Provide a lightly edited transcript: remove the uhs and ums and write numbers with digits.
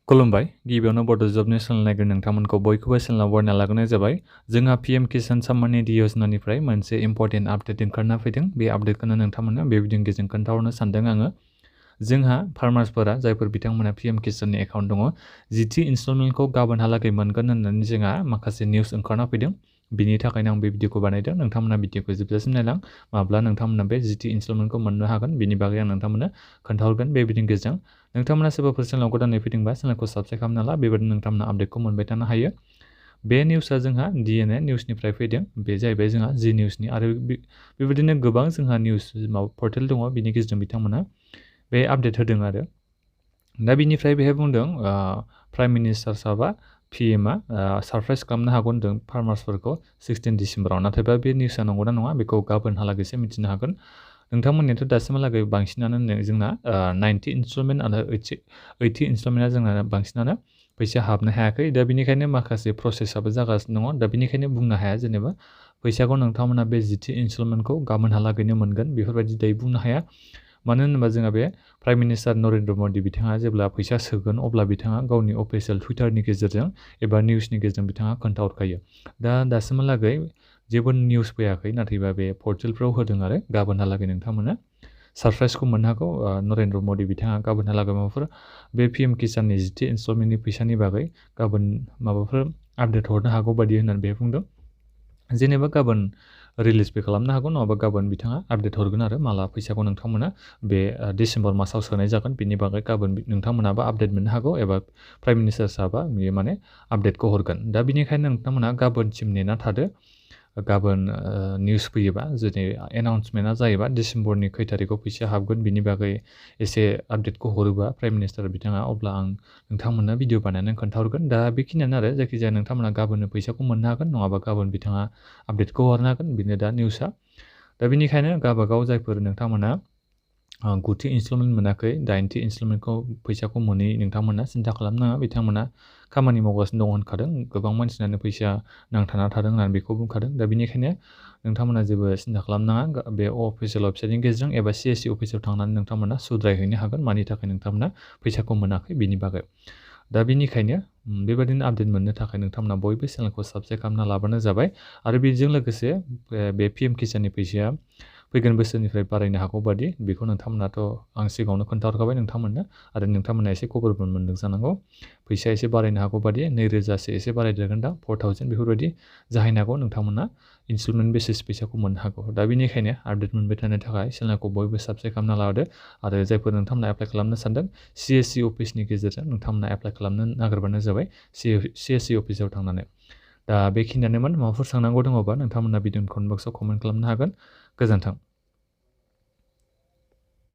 खुलुमबाय गिबियावनो बड' जबनि चेनेल नायगिर नोंथांमोनखौ बयखौबो चेनेलाव बरायना लाग्रोनाय जाबाय। जोंहा पीएम किसान सम्मान निधि योजनानिफ्राय मोनसे इम्परटेन्ट आपडेट ओंखारना फैदों। बे आपडेटखौनो नोंथांमोननो बे भिडिअनि गेजेरजों खोन्थाहरनो सानदों आङो। जोंहा फार्मार्सफोरा जायफोर बिथांमोना पीएम किसाननि एकाउन्ट दङ, जिथि इनस्टलमेन्टखौ गाबोनहालागै मोनगोन होननानै जोंहा माखासे निउस ओंखारना फैदों। बिनि थाखायनो आं बे भिडिअखौ बानायदों। नोंथांमोना भिडिअखौ जोबजासिम नायलां माब्ला नोंथांमोना बे जिथि इनस्टलमेन्टखौ मोननो हागोन बिनि बागै आं नोंथांमोननो खोन्थाहरगोन बे भिडिअनि गेजेरजों। नोंथांमोना सोरबाफोर चेनेलाव गोदानै फैदोंबा चेनेलखौ साबस्क्राइब खालामना ला, बेबायदिनो नोंथांमोना आपडेटखौ मोनबाय थानो हायो। बे निउसआ जोंहा डिएनए निउसनिफ्राय फैदों। बे जाहैबाय जोंहा जि निउसनि आरो बेबायदिनो गोबां जोंहा निउस पर्टेल दङ, बिनि गेजेरजों बिथांमोना बे आपडेट होदों आरो। दा बिनिफ्राय बेहाय बुंदों प्राइम मिनिस्टार साबा पिएमआ सारप्राइज खालामनो हागौ होनदों फार्मार्सफोरखौ 16 डिसेम्बराव। नाथायबा बे निउसआ नंगौना नङा बेखौ गाबोनहालागैसो मिथिनो हागोन। नोंथांमोननियाथ' दासिमहालागै बांसिनानो जोंना 90 इनस्टलमेन्ट आरो 80 इनस्टलमेन्टआ जोंना बांसिनानो फैसा हाबनो हायाखै। दा बिनिखायनो माखासे प्रसेसआबो जागासिनो दङ। दा बिनिखायनो बुंनो हाया जेनेबा फैसाखौ नोंथांमोना बे जिथि इनस्टलमेन्टखौ गाबोनहालागैनो मोनगोन बेफोरबायदि दायो बुंनो हाया। मानो होनोबा जोंहा बे प्राइम मिनिस्टार नरेन्द्र मदि बिथाङा जेब्ला फैसा सोगोन अब्ला बिथाङा गावनि अफिसियेल टुइटारनि गेजेरजों एबा निउसनि गेजेरजों बिथाङा खोन्थाहरखायो। दा दासिमहालागै जेबो निउस फैयाखै, नाथायबा बे पर्टेलफ्राव होदों आरो गाबोनहालागै नोंथांमोना सारप्राइजखौ मोननो हागौ। नरेन्द्र मदि बिथाङा गाबोनहालागै माबाफोर बे पीएम किसाननि जिथि इनस्टलमेन्टनि फैसानि बागै गाबोन माबाफोर आपडेट हरनो हागौ बायदि होननानै बे बुंदों। जेनेबा गाबोन रिलिजबो खालामनो हागौ, नङाबा गाबोन बिथाङा आपडेट हरगोन आरो माला फैसाखौ नोंथांमोना बे डिसेम्बर मासाव सोनाय जागोन बिनि बागै गाबोन नोंथांमोनाबो आपडेट मोननो हागौ, एबा प्राइम मिनिस्टार साहाबा बियो माने आपडेटखौ हरगोन। दा बिनिखायनो नोंथांमोना गाबोनसिम नेना थादो। गाबोन निउस फैयोबा जुदि एनाउन्समेन्टआ जायोबा डिसेम्बरनि खै थारिखआव फैसा हाबगोन बिनि बागै एसे आपडेटखौ हरोबा प्राइम मिनिस्टार बिथाङा, अब्ला आं नोंथांमोननो भिडिअ बानायनानै खोन्थाहरगोन। दा बेखिनियानो आरो, जायखिजाया नोंथांमोना गाबोननो फैसाखौ मोननो हागोन, नङाबा गाबोन बिथाङा आपडेटखौ हरनो हागोन। बेनो दा निउसआ। दा बेनिखायनो गावबागाव जायफोर नोंथांमोना 9थि इनस्टलमेन्ट मोनाखै, 8थि इनस्टलमेन्टखौ फैसाखौ मोनै नोंथांमोना सिन्था खालामनाङा। बिथांमोना खामानि मावगासिनो दं होनखादों। गोबां मानसिनानो फैसा नांथाना थादों होननानै बेखौ बुंखादों। दा बेनिखायनो नोंथांमोना जेबो सिन्था खालामनाङा। बे अफिसियेल वेबसाइटनि गेजेरजों एबा सिएससि अफिसाव थांनानै नोंथांमोना सुद्रायहैनो हागोन मानि थाखाय नोंथांमोना फैसाखौ मोनाखै बिनि बागै। दा बेनिखायनो बेबायदिनो आपडेट मोननो थाखाय नोंथांमोना बयबो चेनेलखौ साबस्क्राइब खालामना लाबानो जाबाय। आरो बेजों लोगोसे बे पीएम किसाननि फैसाया फैगोन बोसोरनिफ्राय बारायनो हागौ बादि बेखौ नोंथांमोनाथ' आं सिगाङावनो खोन्थाहरखाबाय नोंथांमोननो, आरो नोंथांमोना एसे खबरबो मोनदों जानांगौ। फैसाया एसे बारायनो हागौ बादि 2000सो एसे बारायदेरगोन दा 4000 बेफोरबायदि जाहैनो हागौ। नोंथांमोना इनस्टलमेन्ट बेसिस फैसाखौ मोननो हागौ। दा बेनिखायनो आपडेट मोनबाय थानो थाखाय चेनेलखौ बयबो साबस्क्राइब खालामना लादो। आरो जायफोर नोंथांमोना एप्लाइ खालामनो सानदों सिएससि अफिसनि गेजेरजों नोंथांमोना एप्लाइ खालामनो नागिरबानो जाबाय सिएससि अफिसाव थांनानै। दा बेखिनियानोमोन। माबाफोर सोंनांगौ दङबा नोंथांमोना भिडिअनि कमेन्ट बक्सआव कमेन्ट खालामनो हागोन। गोजोन्थों।